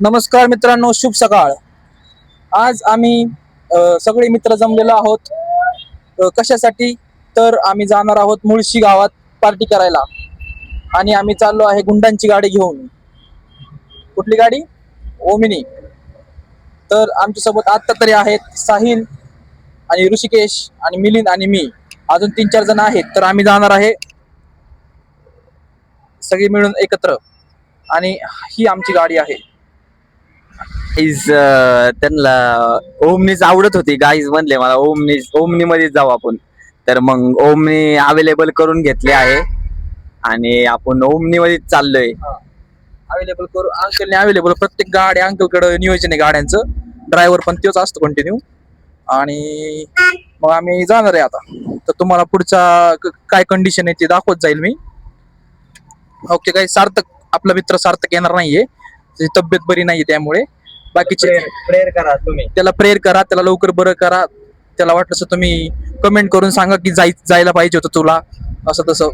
नमस्कार मित्रांनो, शुभ सकाळ. आज आम्ही सगळे मित्र जमलेलो आहोत. कशासाठी तर आम्ही जाणार आहोत मुळशी गावात पार्टी करायला आणि आम्ही चाललो आहे गुंडांची गाडी घेऊन. कुठली गाडी? ओमिनी. तर आमच्यासोबत आता तरी आहेत साहिल आणि ऋषिकेश आणि मिलिंद आणि मी, अजून 3-4 जण आहेत. तर आम्ही जाणार आहे सगळी मिळून एकत्र आणि ही आमची गाडी आहे. त्यांना ओमनीच आवडत होती. गाईज म्हणले मला ओमनी मध्येच जाऊ आपण. तर मग ओमनी अवेलेबल करून घेतले आहे आणि आपण ओमनी मध्येच चाललोय. अवेलेबल करू. अंकलने अवेलेबल प्रत्येक गाडी अंकलकडे नियोजन आहे गाड्यांचं. ड्रायव्हर पण तोच असतो कंटिन्यू. आणि मग आम्ही जाणार आहे आता. तर तुम्हाला पुढचा काय कंडिशन आहे ते दाखवत जाईल मी. ओके. काही सार्थक, आपला मित्र सार्थक येणार नाहीये, त्याची तब्येत बरी नाहीये, त्यामुळे बाकीचे प्रेयर करा तुम्ही. त्याला प्रेयर करा, त्याला लवकर बरं करा. त्याला वाटलं तुम्ही कमेंट करून सांगा की जायला पाहिजे होतं तुला, असं तसं.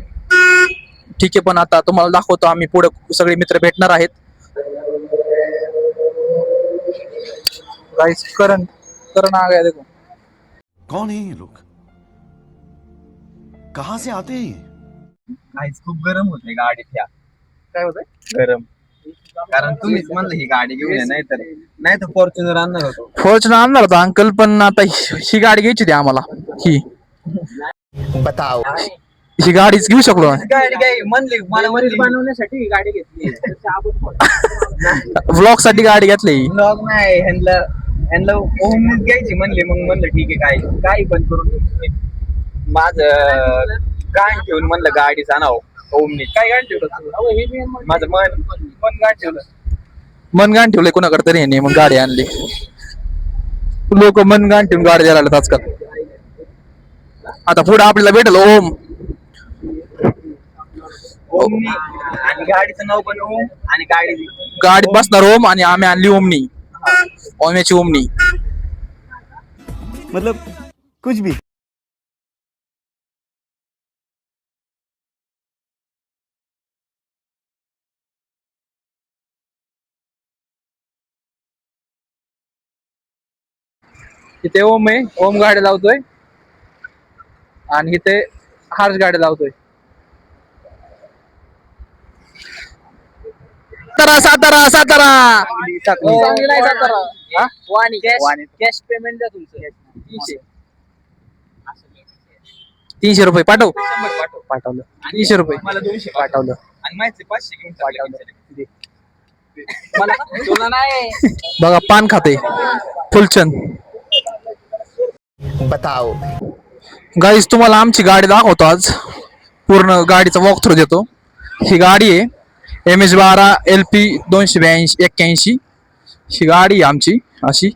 ठीक आहे, पण आता तुम्हाला दाखवतो आम्ही. पुढे सगळे मित्र भेटणार आहेत. गाइस, करण आ गया. देखो कौन है ये लोग, कहां से आते हैं? गाईज खूप गरम होते गाडीत. काय होतंय? गरम कारण तुम्हीच म्हणलं ही गाडी घेऊन ये, नाही तर फॉर्च्युनर आणणार होतो. फॉर्च्युनर आणणार होता अंकल, पण आता ही गाडी घ्यायची होती आम्हाला. बताओ, ही गाडीच घेऊ शकलो. गाडी काय म्हणली मला बनवण्यासाठी गाडी घेतली. व्लॉग साठी गाडी घेतली. ब्लॉग नाही, ह्यांना ओमनीच घ्यायची म्हणले. मग म्हणलं ठीक आहे, काही पण करून देऊ. माझं गाण ठेवून म्हणलं गाडीच आणावं ओमनी. काय गाण ठेवलं? माझं मन गाण ठेवलं. मनगान ठेवलंय कोणाकडे तरी ह्याने, मग गाडी आणली. लोक मनगान ठेवून गाडी द्यायला लागतात आजकाल. आता पुढे आपल्याला भेटेल ओम. ओमनी आणि गाडीचं नाव पण ओम आणि गाडीत बसणार ओम आणि आम्ही आणली ओमनी. ओम्याची ओमनी. मतलब कुछ भी. इथे ओम आहे. ओम गाडी लावतोय आणि इथे हर्ष गाडी लावतोय. सातारा चांगली नाही सातारा. हा? कॅश पेमेंट द्या तुमचं. 300 रुपये पाठवलं. 300 रुपये मला 200 पाठवलं. आणि माझे 500 घेऊन पाठवलं. मला तुला नाही. बघा, पान खाते फुलचंद. बताओ गाईस, तुम्हाला आमची गाडी दाखवतो आज. पूर्ण गाडीचा वॉक थ्रू देतो. ही गाडी आहे MH12 LP 282-81. ही गाडी आहे आमची. अशी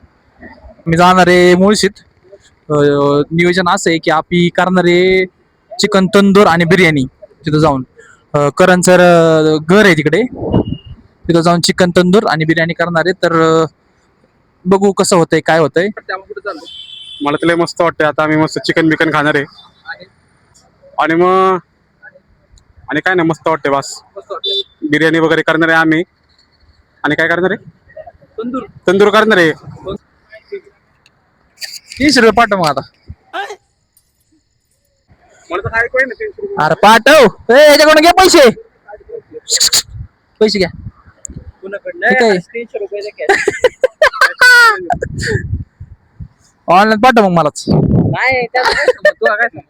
मी जाणार आहे मुळशीत. नियोजन असं आहे की आपण करणार आहे चिकन तंदूर आणि बिर्याणी. तिथं जाऊन करण सर घर आहे तिकडे, तिथं जाऊन चिकन तंदूर आणि बिर्याणी करणार आहे. तर बघू कसं होतंय, काय होतंय. मला तर लय मस्त वाटतंय. आता आम्ही मस्त चिकन बिकन खाणार आहे आणि मग आणि काय नाही, मस्त वाटतंय. बस बिर्याणी वगैरे करणार आहे आम्ही. आणि काय करणार आहे? तंदूर करणार आहे. 300 रुपये पाठव मग आता. मला तर काय कोण नाही 300 रुपये. अरे पाठव. याच्याकडून घ्या पैसे. पैसे घ्या. ठीक आहे. 300 रुपये द्या cash. ऑनलाईन पाठव मग मलाच. नाही त्याचं काय संबंध? तुला काय संबंध?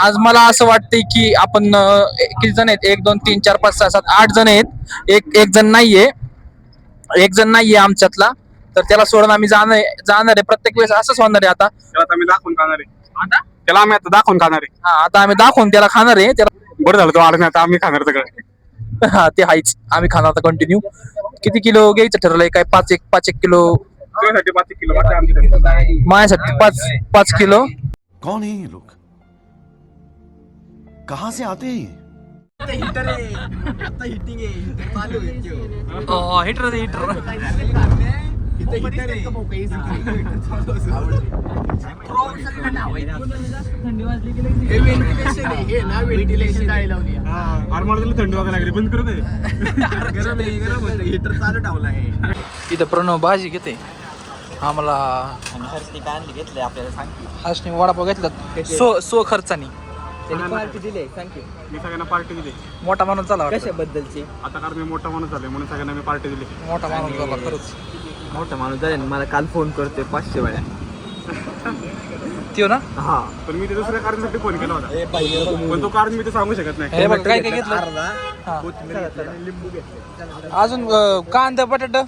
आज मला असं वाटतंय की आपण किती जण आहेत? 1 2 3 4 5 6 7 8 जण आहेत. एक जण नाहीये आमच्यातला. तर त्याला सोडून आम्ही जाणार आहे. प्रत्येक वेळेस असंच होणार आहे आता. त्याला आता आम्ही दाखवून खाणार आहे. त्याला आम्ही आता दाखवून खाणार आहे. हा, आता आम्ही दाखवून त्याला खाणार आहे. त्याला बरं झालं तो आला नाही, आता आम्ही खाणार सगळं. हा, ते हायच. आम्ही खाणार आता कंटिन्यू. किती किलो घ्यायचं ठरलंय? काय 5 एक किलो? तुझ्यासाठी 5 किलो वाटा आमच्यासाठी. माझ्यासाठी 5 किलो. कौन है ये लोग, कहां से आते हैं? हिटर थंडी वाजली की व्हेंटिलेशन जायला लावली. अरे मला तुला थंडी वाजायला लागली बंद करू दे. हिटर चालू ठेवला आहे. इथं प्रणव भाजी घेते आम्हाला. आणि हर्षनी काय आणले घेतले आपल्याला सांग. हासने वडापाव घेतला सो खर्चानी. त्यांनी पार्टी दिली सांग की. मी सगळ्यांना पार्टी दिली. मोठा माणूस झाला वाटतं. कशाबद्दलची? आता कारण मी मोठा माणूस झाले म्हणून सगळ्यांना मी पार्टी दिली. मोठा माणूस झाला खरंच. मोठा माणूस झाला ना, मला काल फोन करतोय 500 वेळा. त्यो ना. हा पण मी ते दुसऱ्या कारणासाठी फोन केला होता. पण तो कारण मी ते सांगू शकत नाही. हे बघ काय काय घेतलं. हा. लिंबू घेतले. अजून कांदा बटाटा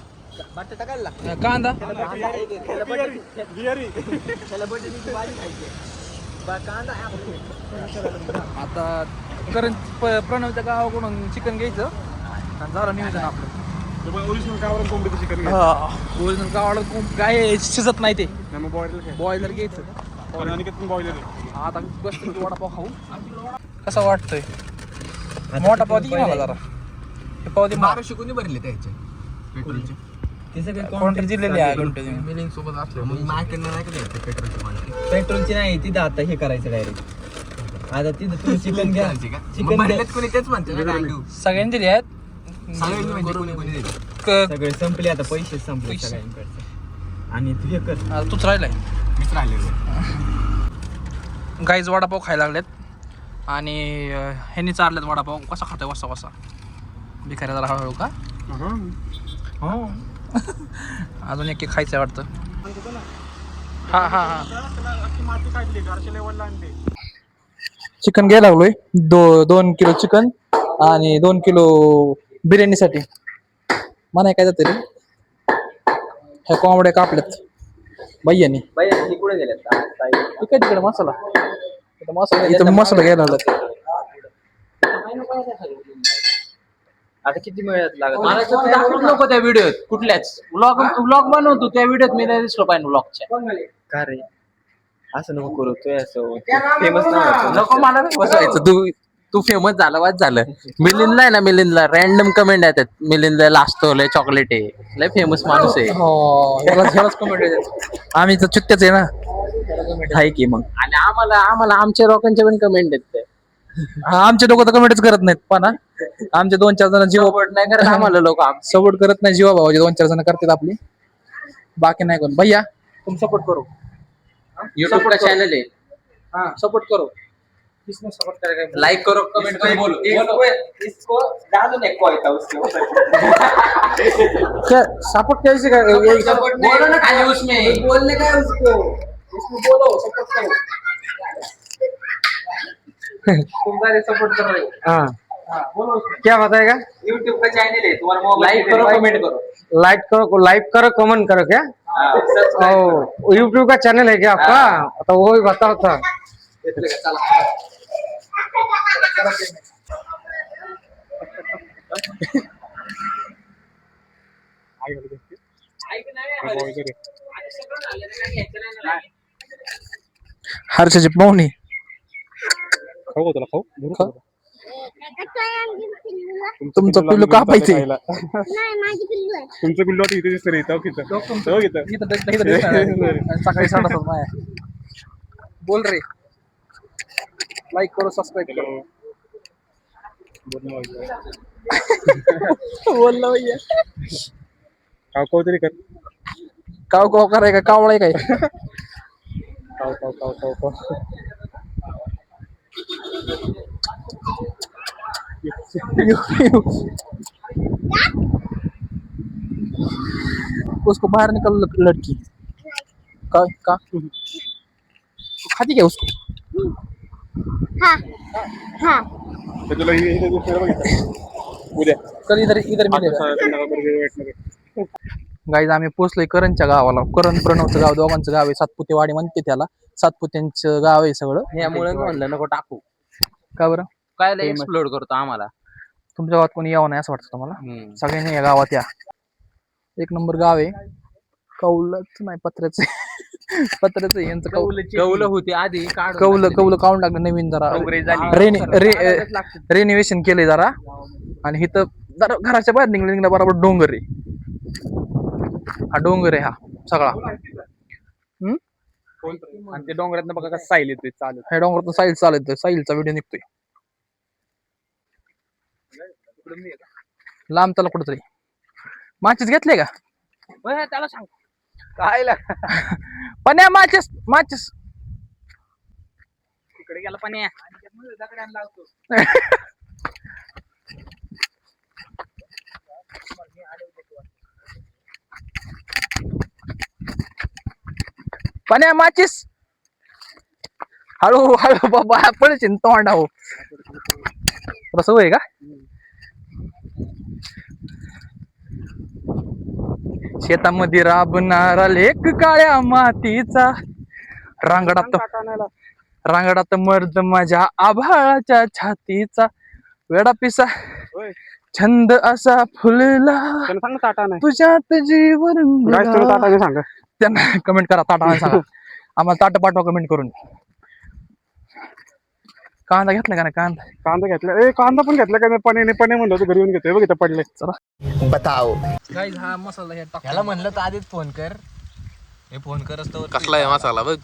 बटाटा टाकायला कांदा आता करण प्रणवच्या गावाकडून चिकन घ्यायचं आणि झालं नियोजन आपलं. ओरिजिनल गावरान कोंबडीचं चिकन ओरिजिनल गावाला काय शिजत नाही ते. मग बॉयलर बॉयलर घ्यायचं आणि किती बॉयलर आहे. आता बसतो की वडापाव खाऊ. कसा वाटतोय मोठा पाव दे की मला जरा. हे पाव दे मला. 1200 कोणी भरले त्याचे पेट्रोलचे? ते सगळे काउंटर दिलेली आहे घंटे. मिलिंग सोबत असलं मग माझ्याकडनं नाही का पेट्रोलची पेट्रोलची नाही तिथं आता हे करायचं डायरेक्ट. आता तिथं तुम्ही चिकन घ्या. चिकन कोणी तेच म्हणते सगळ्यांनी दिले आहेत. सगळे संपले आता पैसे संपले सगळ्यांकडचे. आणि तू हे कर आता तूच राहिलाय. मीच राहिलेलो. गाईज वडापाव खायला लागलेत आणि ह्यांनी चारलेत वडापाव. कसा खातोय वसा वसा भिकाऱ्या जरा हळूहळू का. हो अजून एक खायचं वाटतं. हा हा हा माती काढली घरच्या लेवलला आणली. चिकन घ्यायला लागलोय. 2 किलो चिकन आणि 2 किलो बिर्याणीसाठी. म्हणाय काय जातं रे. ह्या कोंबड्या कापल्यात भैयानी. कुठे गेले तू काय तिकडे मसाला इथं मसाला घ्यायला लागला. आता किती मिळत लागत? मला तर दाखवूच नको त्या व्हिडिओत कुठल्याच. व्लॉग बनवतो त्या व्हिडिओत मी नाही दिसलो पाहिजे व्लॉगच्या. का रे असं नको करू. तू असं फेमस नको मला नाही बसवायचं. तू फेमस झाला वाच झालं. मिलिंदला आहे ना, मिलिंदला रॅन्डम कमेंट येतात. मिलिंदला लाजतो लय चॉकलेट आहे लय फेमस माणूस आहे. हो ह्यालाच कमेंट येतात. आम्ही तर चुत्त्याच आहे ना. आहे की मग. आणि आम्हाला आमच्या लोकांच्या पण कमेंट येत. आमचे लोक तर कमेंटच करत नाहीत. पण आमचे 2-4 जण जीव सपोर्ट नाही करत आम्हाला लोक. सपोर्ट करत नाही. जीवा भावाचे 2-4 जण करतात आपली. बाकी नाही कोण. भैया तुम सपोर्ट करो. युट्यूब का चॅनल आहे. हाँ सपोर्ट करो. किसने सपोर्ट करेगा. लाइक करो कमेंट करो बोलो. इसको डालो ना कोई था उसके क्या सपोर्ट कैसे कर. सपोर्ट बोलो ना खाली उसमें. बोलने का है उसको. इसमें बोलो सपोर्ट करो. तुम सारे सपोर्ट कर रहे हो. हाँ बोलो उसमें. क्या बताएगा. YouTube का चैनल है तुम्हारा मोबाइल. लाइक करो कमेंट करो. लाइक करो कमेंट करो क्या. ओ यूट्यूब का चैनल है क्या आपका. तो वही बताओ था. हर्षाची पाहुणी. खाऊ तुला खाऊ. तुमचं पिल्लू कापायचंय. तुमचं पिल्लू आता इथे दिसतं रे. सकाळी 7:30 माया. बोल रे. लाईक करो सबस्क्राईब करो. बोल ना भैया. खाऊ तरी कर. काव काव कराय का कावळाय काय. खाऊ. उसको बाहर निकल लड़की. का तू खाती क्या उसको. तर तुला इथे दिसणार बघितलं उद्या. चल इधर मिळेल. गाईज आम्ही पोचलोय करणच्या गावाला. करण प्रणवचं गाव दोघांचं गाव आहे. सातपुतेवाडी म्हणते त्याला. सातपुत्यांचं गाव आहे सगळं. यामुळे म्हणलं नको टाकू. का बरं. काय लय एक्सप्लोर करतो आम्हाला. तुमच्या गावात कोणी यावं नाही असं वाटतं तुम्हाला. सगळ्यांनी या गावात या. 1 नंबर गाव आहे. कौलच नाही पत्र्याचं यांचं कौल होते आधी कौलं काढून टाकलं नवीन जरा. रेनिवेशन केलंय जरा. आणि इथं जरा घराच्या बाहेर निघलं बरोबर डोंगर आहे. हा डोंगर आहे हा सगळा. आणि ते डोंगरात बघा कसं साईल येतोय चालत. ह्या डोंगरातून साईल चालत साईलचा व्हिडिओ निघतोय लांब त्याला कुठतरी. माचीस घेतले का त्याला सांग काय पण या माचीस माचीस तिकडे गेला पण दगडांना लावतो. पण या माचीस हळू हळू बाबा पडशील तोंडा हो कसं होय का. शेतामध्ये राबणारा लेक काळ्या मातीचा रांगडात मर्द माझ्या आभाळाच्या छातीचा वेडा पिसा छंद असा फुलला सांग टाटा नाही तुझ्यात जीवन गाईस तुम्ही टाटा नाही सांगा. त्यांना कमेंट करा ताटा नाही सांगा आम्हाला ताट पाठवा कमेंट करून. कांदा घेतला का नाही कांदा. कांदा घेतला कांदा पण घेतला का पणे पणे म्हणलं होतं घरी येऊन घेतोय बघ इथं पडले. चला बताओ गाईज हा मसाला हे टाक. त्याला म्हणलं तर आधीच फोन कर. हे फोन कर असतो कसला आहे मसाला बघ.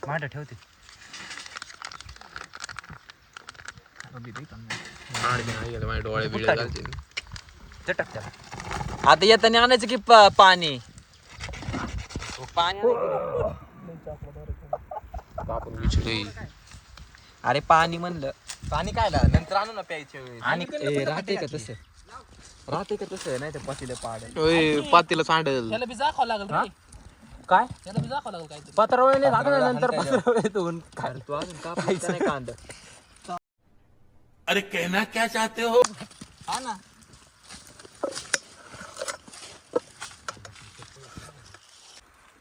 माठ ठेवते. डोळे बिळे घालतील. चटक त्याला आता येताना आणायचं की पाणी अरे पाणी म्हणलं पाणी काय नंतर आणू ना प्यायच्या वेळेस. आणि राहते का तसं नाही तर पातीला पाड पातीला सांडेल. त्याला बी जाखावं लागेल रे. काय त्याला बी जाखावं लागेल काय पत्रावळीने नंतर पत्रावळी धुवून तू अजून कापायचं नाही कांदा. अरे कहना क्या चाहते हो? हा ना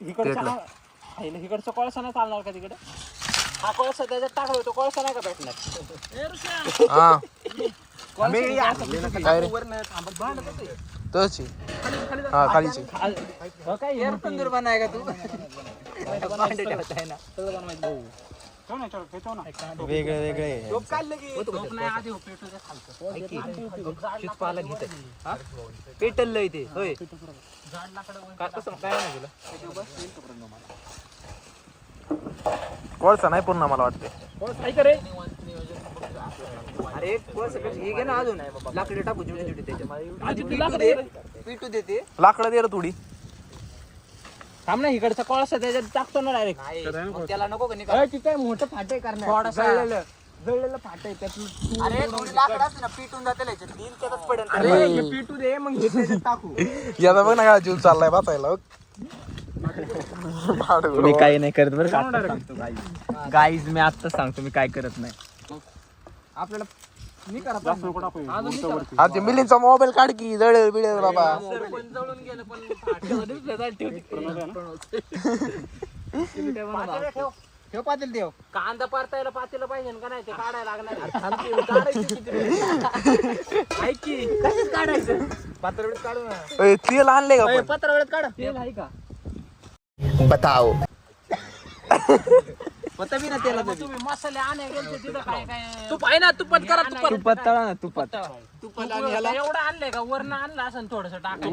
इकडचा कोळसा नाही चालणार का तिकडे. हा कोळसा त्याच्यात टाकलो तो कोळसा नाही का भेटणार. हा खालीची काय एअर तंदूर बनाय का तू वेगळे वेगळे पेटल ते होय कोळसा नाही पूर्ण मला वाटते. अरे हे घे ना अजून लाकडी टाकू पिटू देते लाकडं दे रे थोडी. थांब ना इकडचा कोळसा त्याच्यात टाकतो ना डायरेक्ट. त्याला नको का निकाल काय मोठं फाटे करणार. थोडासा जळलेलं फाटे त्यातलं. अरे थोडी लाकड असते ना पिटून जाते त्याच्यात पडेल. अरे पिटू दे मग हे त्याच्यात टाकू. याचा बघ ना जीव चाललाय वाचायला. मी काही नाही करत बरं गाईज मी आत्ताच सांगतो मी काय करत नाही. आपल्याला मी करत आता मिलिंदचा मोबाईल काढ की जळेल बिळेल बाबा. जळून गेलं पण फाट्याला दिसलं तर ठेव पातेल ठेव. कांदा परतायला पातेला पाहिजे का नाही ते काढायला लागणार. ऐक की कशीच काढायचं पात्रावळीत काढू ना. तेल आणले का पण? पत्रावळीत काढ. तेल आहे का बताओ पता बी ना त्याला. तुम्ही मसाले आणे गेलते तिथं काय काय तू पाहिजे ना तुपात करा. तुपात तळा ना तुपात. एवढं आणलंय का वरण आणलं असं थोडस टाक.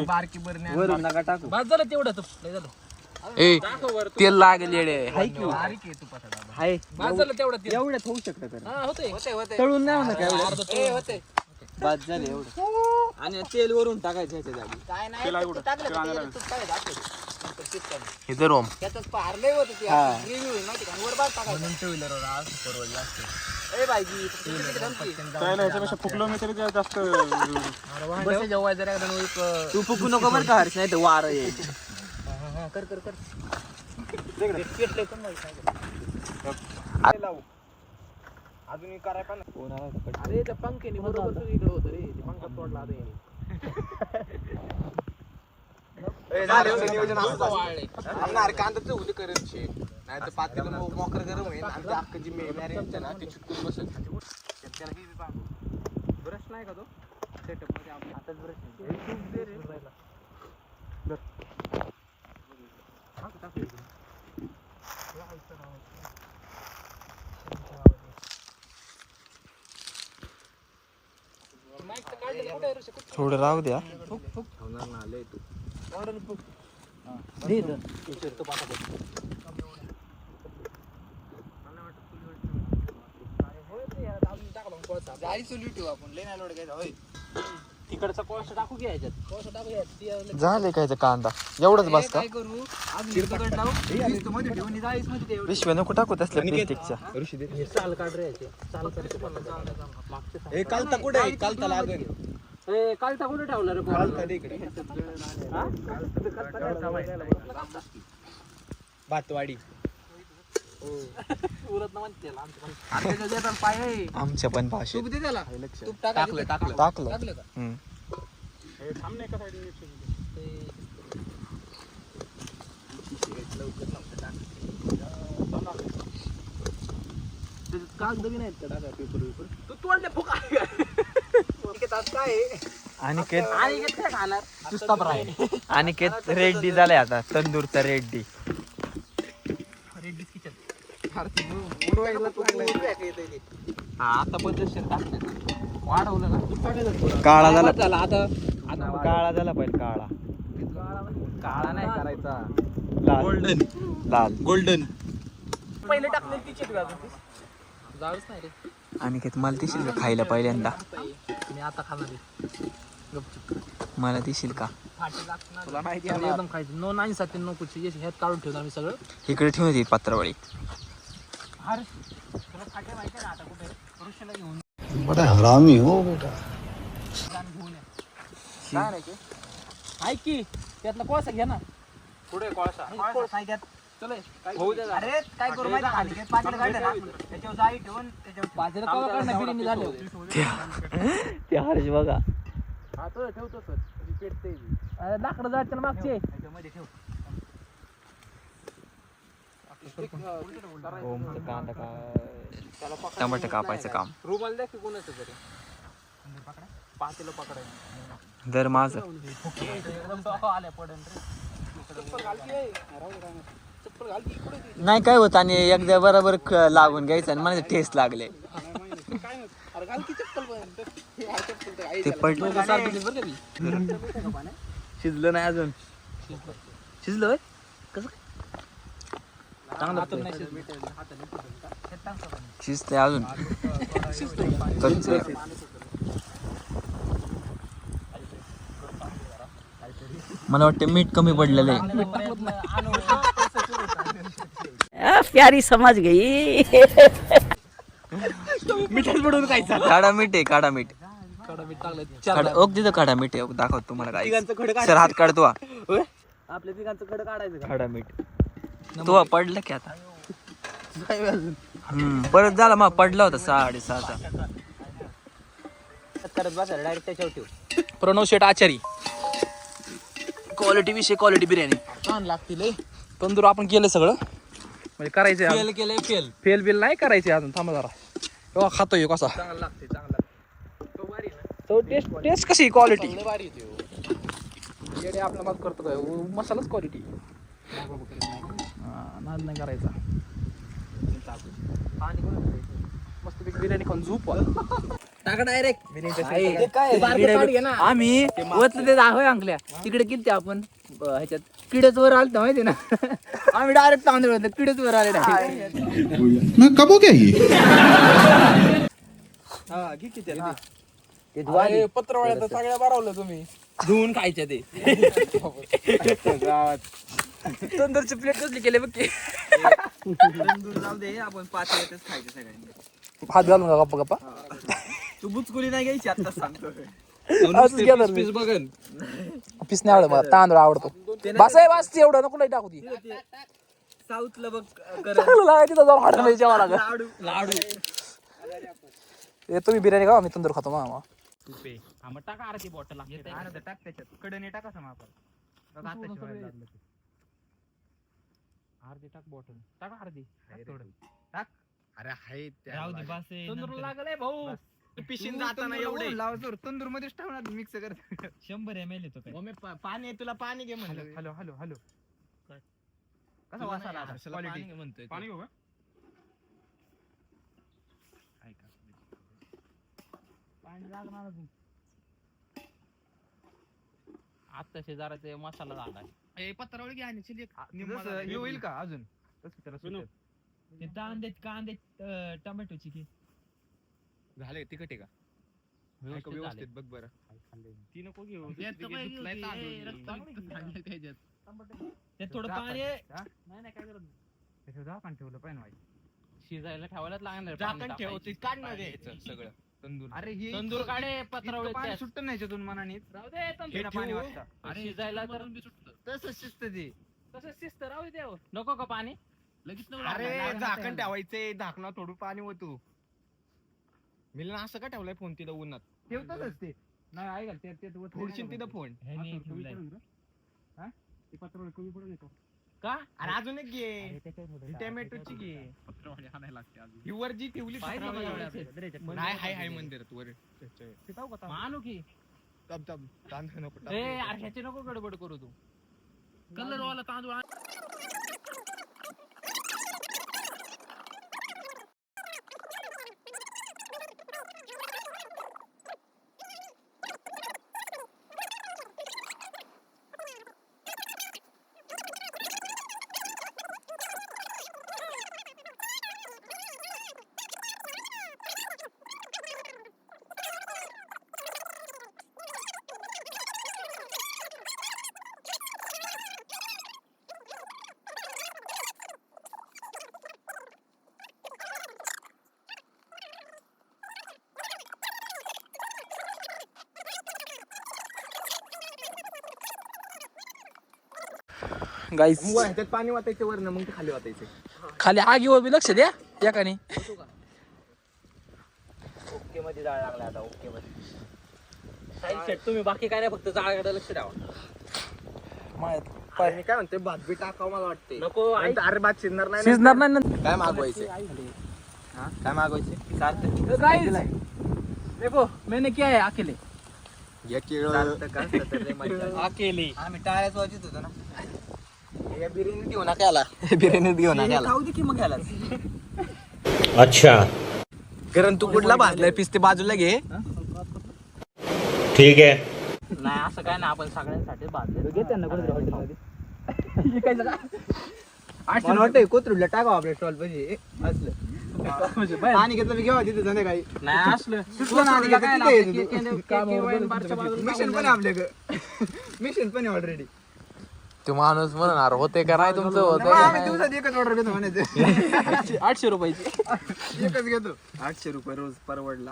बारकी बरं वरून नका टाकू. बस झालं तेवढं तुप लय झालं. ए तेल लागेल येडे. हाय बस झालं तेवढं तेल. एवढ्यात होऊ शकतं हा होते तळून नाही होणार काय एवढं. होते. बाद झाले एवढं. आणि तेल वरून टाकायचं ह्याच्या जागी. काय नाही टाकलं त्याच्यात तूप टाकायचं. इथे रोम त्यातच पारले होते ते रिव्ह्यू माहिती का वर बार टाकायचं. ए बाईजी ह्याच्यापेक्षा फुकलो मी तरी जास्त. बस जेव्हा जरा एकदम तू फुकू नको बरं का हर्ष नाही तर वार येईल. कर अजून कराय पण अरे त्या पंख्याने बरोबर तू इकडे होतं रे. ते पंखा तोडला आता याने. कांदा उली करत नाही तर पातेलं मोकर गरम होईल आणि ते अख्खं जी मॅरिनेट ना ती चिटकून बसेल. ब्रश नाही का तो सेटअप मध्ये आपल्या हातात ब्रश थोडं राहू द्या. तिकडचा कोळसा टाकू घ्यायच्यात. कोळसा टाकू घ्यायच्यात. झाले काय ते कांदा एवढंच बस का? करू मध्ये पिशव्या नको टाकू तसल्या प्लास्टिकच्या. चाल काढ रे याचे. चाल करते कालता कुठे कालता लागेल कालता कुठे ठेवला रे भातवाडी उरत ना म्हणते पाय आमच्या पण भाषेत तूप दे त्याला तूप टाकलं टाकलं. टाकलं का हम्म. कागद बी नाहीत का टाका पेपर पेपर तू तोडले फुका काय अनिकेत काय खाणार नुसता फ्राय अनिकेत रेड्डी झालाय आता तंदूरचा रेड्डी. आता पद्धतशीर टाकण्यात वाढवलं ना काळा झाला आता काळा झाला पाहिजे काळा. काळा नाही करायचा गोल्डन लाल गोल्डन पहिले टाकले तिचे जाऊच नाही रे अनिकेत मला देशील का खायला पहिल्यांदा? मी आता खाणार आहे गपचूप मला देशील का? तुला माहिती एकदम खायचं 997 कुछ ह्यात काढून ठेवणार मी सगळं इकडे ठेवून येते पत्रावळी. अरे तुला फाटे माहिती ना आता कुठे ऋषीला घेऊन बड़ा हरामी हो बेटा. घेऊन काय नाही ऐक की त्यातला कोळसा घ्या ना पुढे कोळसा कोळसा त्यात चल अरे काय करू माहिती खाली पातेलं काढलं ना त्याच्यावर जाई ठेवून त्याच्यावर पातेलं कवा काढणं बिर्याणी झालं ते हर्ष बघा हा तो ठेवतो सर पेटते लाकडं जायचं ना मागचे त्याच्यामध्ये ठेव ओमचं कांदा का टमाटर कापायचं काम रुमाल द्या की कोणाचं तरी पातेलं पकडायचं दर माझं एकदम आल्या पडन रे नाही काय होत आणि एकदा बरोबर लागून घ्यायचं आणि मला ठेस लागले ते पडलं शिजलं नाही अजून शिजलं कसं चांगलं शिजते अजून कच्चं आहे. मला वाटतं मीठ कमी पडलेलं आहे. प्यारी समझ गई मिठात पडून खायचा काढा मीठ आहे काढा मीठ टाकलं काढा ओक तिथं काढा मीठ आहे दाखवतो तुम्हाला काय सर हात काढतो हा. आपल्या तिघांचं खडं काढायचं काढा मीठ तो पडलं की आता परत झाला मग पडला होता 6:30चा. करत बसायला डायरेक्ट त्याच्यावर ठेव प्रणव शेठ आचारी क्वालिटी विषय क्वालिटी बिर्याणी छान लागतील तंदूर आपण केलं सगळं म्हणजे करायचंय केलंय फेल बिल नाही करायचे अजून थांबा जरा तेव्हा खातोय कसा चांगलं लागते चांगला तो भारी ना तो टेस्ट कशी क्वालिटी चांगलं भारी येते येडे आपला मग करतो काय मसालाच क्वालिटी नाद नाही करायचा मस्तपैकी बिर्याणी खाऊन झोप टाका डायरेक्ट आम्ही वतलं ते दाखव अंकल्या तिकडे किती आपण ह्याच्यात किडच वर आलं माहिती ना आम्ही डायरेक्ट तांदूळ होतं किडच वर आले मैं कब हो गया ये. हा घे किती ते पत्रवाळ्यात सगळ्या भरवलं तुम्ही धुवून खायच्या ते तंदूरची प्लेट कसली केली बघ की तंदूर जाऊ दे आपण पाच येतच खायचं सगळ्यांनी हात घालून का गप्पा गप्पा तू बुचकुली नाही घ्यायची आता सांगतो पीस बघन पीस नाही आवडत मला तांदूळ आवडतो बस आहे बस एवढं नको लई टाकू ती साऊथला बघ चांगलं लागायचं तिथं जाऊन हॉटेलमध्ये जेवा लागत लाडू लाडू तुम्ही बिर्याणी खावा मी तंदूर खातो मामा मग टाका अर्धी बॉटल लागते टाक त्याच्यात कडे टाका समापर अर्धी टाक बॉटल टाका अर्धी थोडं टाक अरे हाय राहू दे बस तंदूर लागलंय भाऊ पिशीन जाताना एवढे लावतो तंदूर मध्येच ठेवणार मिक्स कर 100 ml येतो काय पाणी तुला पाणी घे म्हणलं हॅलो हॅलो हॅलो कसा वास आला पाणी म्हणतोय पाणी घेऊ का? पाणी लागणार अजून आत्ताशे जरा ते मसाला झालाय पत्रावळी घ्या आणि चिली हे होईल का अजून ते कांदे टोमॅटोची की झाले तिखट आहे का व्यवस्थित बघ बरं ती नको घेऊ ते थोडं पाणी नाही काय करत त्याचं झाकण ठेवलं पाहिजे शिजायला ठेवायलाच लागणार झाकण पाणी ठेव टाकायचं. ते काढणार द्यायचं सगळं तंदूर अरे ही तंदूर काढे पत्रावळी पाणी सुट्ट नाही याच्यातून मनाने राहू दे तंदूर पाणी वाटतं अरे शिजायला तर तसं शिस्त ते तसं शिस्त राहू दे त्यावर. नको का पाणी लगेच अरे झाकण ठेवायचंय झाकणा थोडं पाणी होतो मिलन असं का ठेवलाय फोन तिथं उन्हात ठेवतातच ते नाही ऐका ते फोडशील तिथं फोन का अरे अजून एक घे टोमॅटोची घे ही वर जी ठेवली नाही हाय मंदिरात वर आणू की तब तांदूळ नको ए अरे ह्याची नको गडबड करू तू कलर वाला तांदूळ गाईस ह्याच्यात पाणी वाटायचं वर मग ते खाली वाटायचं खाली आगीवर बी लक्ष द्या एकाने ओके मध्ये जाळ लागला आता ओके मध्ये साईड सेट तुम्ही बाकी काय नाही फक्त जाळाकडे लक्ष द्यावा मी काय म्हणते भात बी टाकावं मला वाटते नको अरे भात शिजणार नाही शिजणार नाही नंतर. काय मागवायचे काय मागवायचे गाइस देखो मैंने क्या है अकेले अकेली आम्ही टाळ्याच वाजत होतो ना बिर्याणी घेऊ नका याला बिर्याणीत घेऊ नका याला खाऊ दे की मग याला अच्छा कारण तू कुठला भाजलाय पीस ते बाजूला घे ठीक है नाही असं काय नाही आपण सगळ्यांसाठी बांधले घे त्यांना कोणत्या हॉटेलमध्ये मला वाटतं कोथरूडला टाकावं आपल्या स्टॉल पाहिजे असलं पाणी घेतलं मी घेवा तिथे संध्याकाळी नाही असलं सुटलं ना मिशन पण आपल्याकडे मिशन पण ऑलरेडी तो माणूस म्हणणार होते का नाही तुमचं आम्ही होतं दिवसात एकच ऑर्डर घेतो म्हणायचं 800 रुपयाची एकच घेतो 800 रुपये रोज परवडला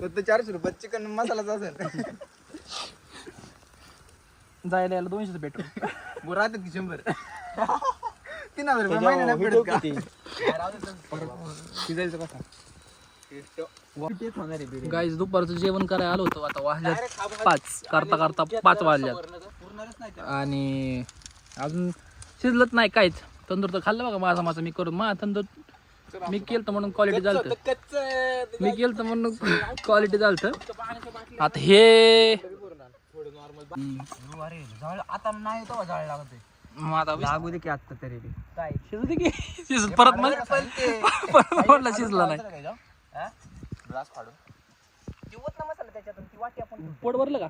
तर 400 रुपये चिकन मसालाच असेल जायला यायला 200 पेट्रोल राहतात की 100 3000 रुपये महिन्याला पडत का शिजायचं कसा गाईज दुपारचं जेवण करायला आलो होतो आता वाजल्यात 5 करता करता 5 वाजल्यात आणि अजून शिजलंच नाही काहीच तंदूर तर खाल्लं बघा माझा मी करून तंदूर मी केलं म्हणून क्वालिटी झालं मी केलं म्हणून क्वालिटी झालं आता हे आता नाही तो जाळ लागत मग आता लागू दे की आता तरी काय शिजू दे की शिजत परत मग परत म्हटलं शिजला नाही ग्लास फाडून दिवत ना मसाला त्याच्यातून ती वाटी आपण पोट भरलं का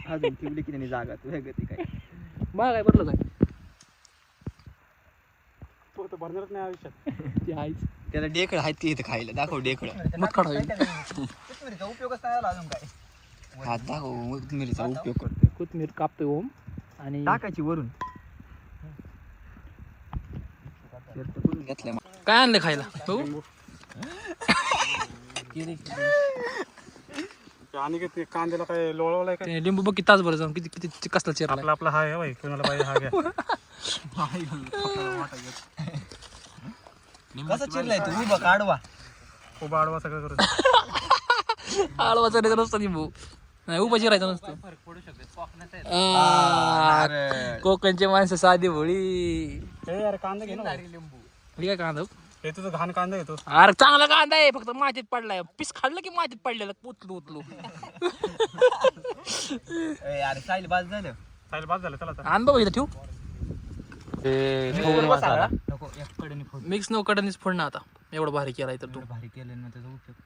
अजून ठेवली की नाही जागा तुझ्या गती काय बघा काय भरलं काय तो भरणारच नाही आयुष्यात ते आहेच त्याला डेकड आहे ती इथं खायला दाखव डेकड मग काढ होईल कोथिंबीरीचा उपयोगच नाही झाला अजून काय हात दाखव कोथिंबीरीचा उपयोग करतोय कोथिंबीर कापतोय ओम आणि टाकायची वरून घेतल्या काय आणलं खायला हो आणि काय ते कांद्याला काय लोळवलाय काय ते लिंबू बघ किती तासभर जाऊन किती किती कसला चेहरा आपला आपला हा आहे बाई कोणाला पाहिजे हा घ्या कसं चिरलाय तू उभा काढवा खूप आडवा सगळं करून आळवाचा नाही नसतं लिंबू नाही उभं चिरायचं नसतं कोकणचे माणसं साधी भोळी हे यार कांदा घे ना हे काय कांदा हे तुझं घाण कांदा घेतो अरे चांगला कांदा आहे फक्त मातीत पडलाय पीस खाल्लं की मातीत पडलेलं उचलू अरे साईल बाज झालं साईल बाद झालं चला आण बघ इथं ठेवू नको एक कडेने फोड मिक्स नो कडनीच फोडणं आता एवढं भारी केलाय तर तू भारी केलं ना त्याचा उपयोग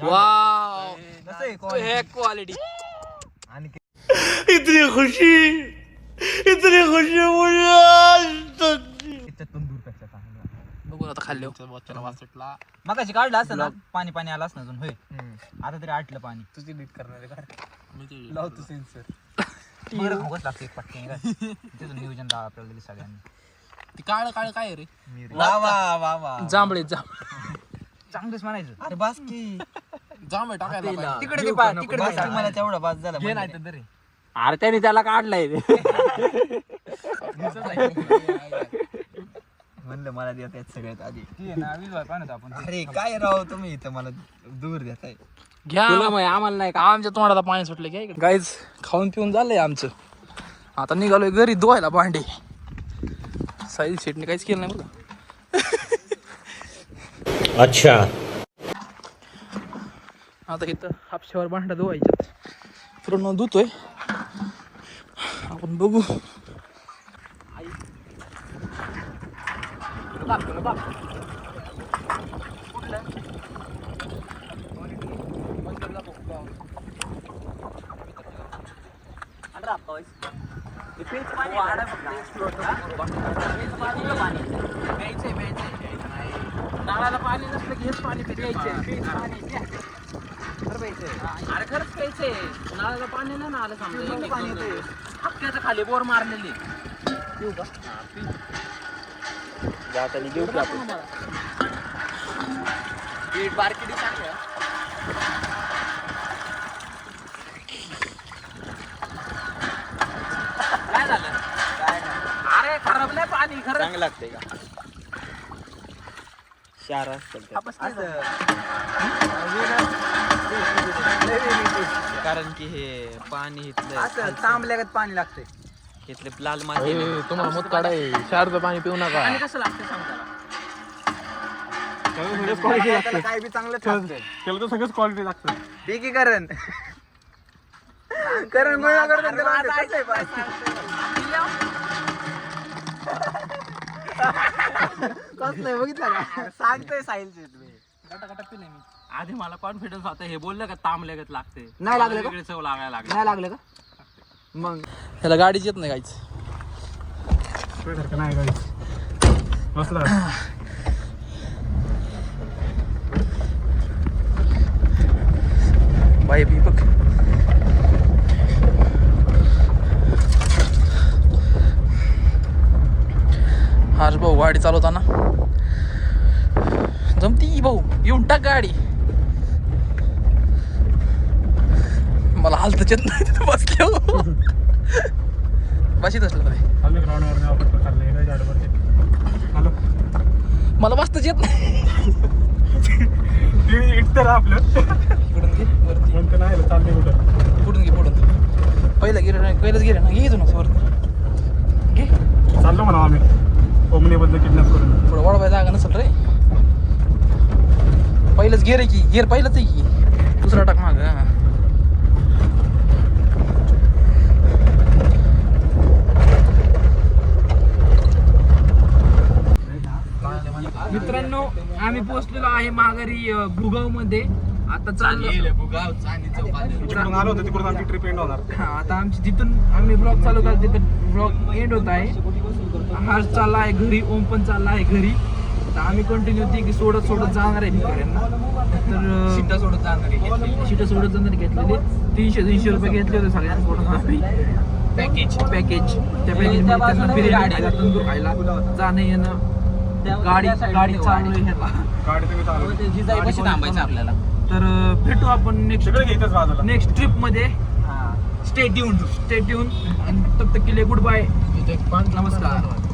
वाव कसं आहे हे क्वालिटी आणि दूर बघू आता खाल्ले मगाशी काढलं असतं ना पाणी पाणी आलं असं अजून होय आता तरी आटलं पाणी तुझी नीट करणार आहे लावतो सेन्सर बरं खाऊच लागते एक पटके त्याचं नियोजन राहा आपल्याला सगळ्यांनी ती काळ काळ काय रे वा वा वा वा जांभळे चांगलंच म्हणायचं अरे बास की जांभळे टाकायला पाहिजे. तिकडे बास की मला तेवढा बास झाला घे नाही म्हणजे. तर दे रे. अरे त्याने त्याला काढलाय म्हणलं मला देत आहेत सगळ्यात आधी ती आहे ना विजवाय पाहण्यात आपण अरे काय राव तुम्ही इथं मला दूर देताय घ्या तुला माहिती, आम्हाला नाही का आमच्या तोंडाला पाणी सुटलं घ्या गाईज खाऊन पिऊन झालंय आमचं आता निघालोय घरी धुवायला भांडे साईज शेटने काहीच केलं नाही बघा अच्छा आता इथं हापशावर भांडा धुवायच्यात पूर्ण धुतोय आपण बघू नळाला पाणी नसलं की हेच पाणी प्यायचंय अरे खरंच प्यायचंय नळाला पाणी नाही ना आलं समजा पाणी हक्क्याचं खाली बोर मारलेली पिऊ का जाताना घेऊ की आपण पीठ बारकिडी चांगलं काय झालं अरे खराब नाही पाणी खरं चांगलं लागतंय का शार कारण की हे पाणी असं तांबल्यागत पाणी लागतंय इथले लाल माती तुम्हाला मत काढाय शारचं पाणी पिऊ नका पाणी कसं लागतं सांग त्याला काय बी चांगलं लागतंय त्याला तर सगळंच क्वालिटी लागतं ठीक आहे करण करण गोळा करतो त्याला वाटतं कसं आहे कसलं बघितलं का सांगतोय साहिलचे आधी मला कॉन्फिडन्स होता हे बोललं का तांबल्यागत लागते नाही लागलं का? वेगळी चव लागायला लागली नाही लागलं का मग ह्याला गाडीच येत नाही काहीच नाही काही मस्त बाई बी बघ हर्ष भाऊ गाडी चालवताना जमती भाऊ येऊन टाक गाडी मला हालतच येत नाही तिथं बसले बशीत असलं मला बसताच येत नाही आपलं इकडून घे वरती म्हणतं नाही चालले कुठं पुढून घे पुढून पहिलंच गेलं ना घे ना वरती घे चाललो म्हणा आम्ही ओमनीबद्दल किडनॅप करून थोडं वाढवाय जागा नसेल रे पहिलंच गेअर आहे की गेअर पहिलंच आहे की दुसरा टाक माग मित्रांनो आम्ही पोहोचलेलो आहे माघारी भुगाव मध्ये आता चाललो तिकडून आलो होतो तिकडून आमची ट्रिप एंड होणार हा, आता आमची जिथून आम्ही ब्लॉग चालू करतो तिथं ब्लॉग एंड होत आहे हर्ष चालला आहे घरी ओम पण चालला आहे घरी तर आम्ही कंटिन्यू ती सोडत जाणार आहे भिकाऱ्यांना तर शिटा सोडत जाणार घेतलेले 300 रुपये घेतले होते सगळ्यांकडून आम्ही पॅकेज त्या पॅकेजमध्ये त्यांना बिर्याणी खायला तंदूर खायला जाणं येणं गाडी चालू गाडी तुम्ही चालू जिजाई कशी थांबायचं आपल्याला तर भेटू आपण सगळं घेतच बाजूला नेक्स्ट ट्रिप मध्ये स्टे ट्यून आणि तब तक के लिए गुड बाय नमस्कार